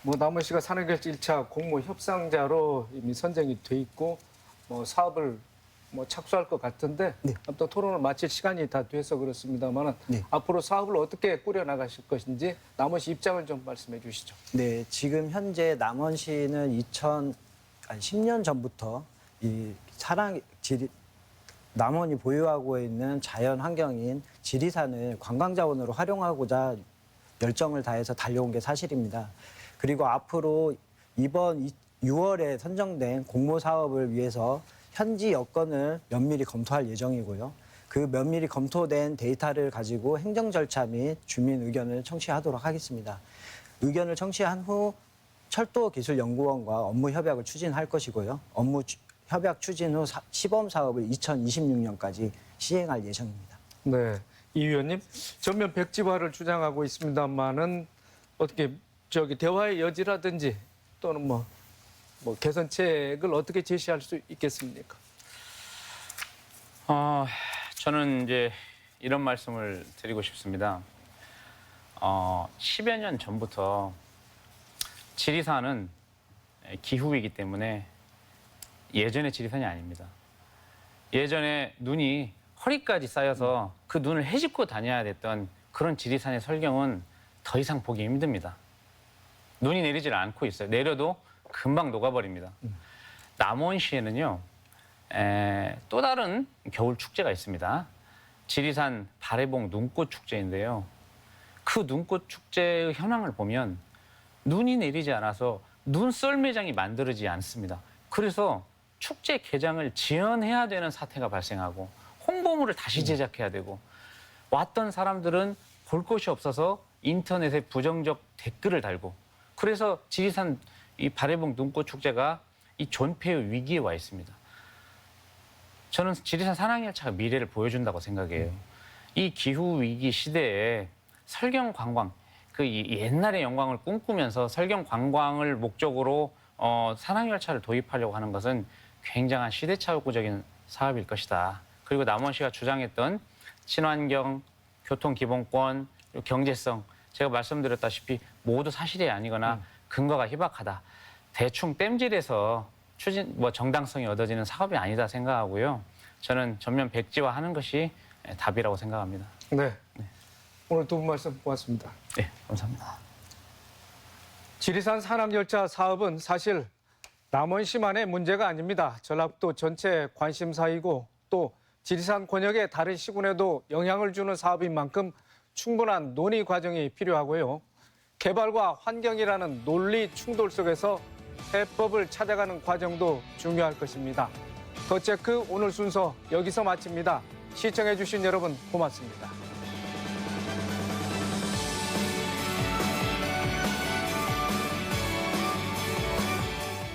남원시가 산악열차 1차 공모 협상자로 이미 선정이 돼 있고 사업을 뭐 착수할 것 같은데 네. 또 토론을 마칠 시간이 다 돼서 그렇습니다만 네. 앞으로 사업을 어떻게 꾸려 나가실 것인지 남원시 입장을 좀 말씀해 주시죠. 네, 지금 현재 남원시는 10년 전부터 이 남원이 보유하고 있는 자연 환경인 지리산을 관광 자원으로 활용하고자 열정을 다해서 달려온 게 사실입니다. 그리고 앞으로 이번 6월에 선정된 공모 사업을 위해서 현지 여건을 면밀히 검토할 예정이고요. 그 면밀히 검토된 데이터를 가지고 행정 절차 및 주민 의견을 청취하도록 하겠습니다. 의견을 청취한 후 철도기술연구원과 업무 협약을 추진할 것이고요. 협약 추진 후 시범 사업을 2026년까지 시행할 예정입니다. 네, 이 위원님 전면 백지화를 주장하고 있습니다만은 어떻게 대화의 여지라든지 또는 뭐 개선책을 어떻게 제시할 수 있겠습니까? 저는 이제 이런 말씀을 드리고 싶습니다. 10여 년 전부터 지리산은 기후이기 때문에 예전의 지리산이 아닙니다. 예전에 눈이 허리까지 쌓여서 그 눈을 헤집고 다녀야 됐던 그런 지리산의 설경은 더 이상 보기 힘듭니다. 눈이 내리질 않고 있어요. 내려도 금방 녹아버립니다. 남원시에는요, 또 다른 겨울 축제가 있습니다. 지리산 바래봉 눈꽃 축제인데요. 그 눈꽃 축제의 현황을 보면 눈이 내리지 않아서 눈썰 매장이 만들어지지 않습니다. 그래서 축제 개장을 지연해야 되는 사태가 발생하고 홍보물을 다시 제작해야 되고 왔던 사람들은 볼 곳이 없어서 인터넷에 부정적 댓글을 달고 그래서 지리산 이 바래봉 눈꽃 축제가 이 존폐의 위기에 와 있습니다. 저는 지리산 산악열차가 미래를 보여준다고 생각해요. 이 기후 위기 시대에 설경 관광, 그 옛날의 영광을 꿈꾸면서 설경 관광을 목적으로 산악열차를 도입하려고 하는 것은 굉장한 시대착오적인 사업일 것이다. 그리고 남원시가 주장했던 친환경, 교통기본권, 경제성, 제가 말씀드렸다시피 모두 사실이 아니거나 근거가 희박하다. 대충 땜질해서 정당성이 얻어지는 사업이 아니다 생각하고요. 저는 전면 백지화하는 것이 답이라고 생각합니다. 네. 오늘 두 분 말씀 고맙습니다. 네, 감사합니다. 지리산 산악열차 사업은 사실 남원시만의 문제가 아닙니다. 전라북도 전체 관심사이고 또 지리산 권역의 다른 시군에도 영향을 주는 사업인 만큼 충분한 논의 과정이 필요하고요. 개발과 환경이라는 논리 충돌 속에서 해법을 찾아가는 과정도 중요할 것입니다. 더 체크 오늘 순서 여기서 마칩니다. 시청해주신 여러분 고맙습니다.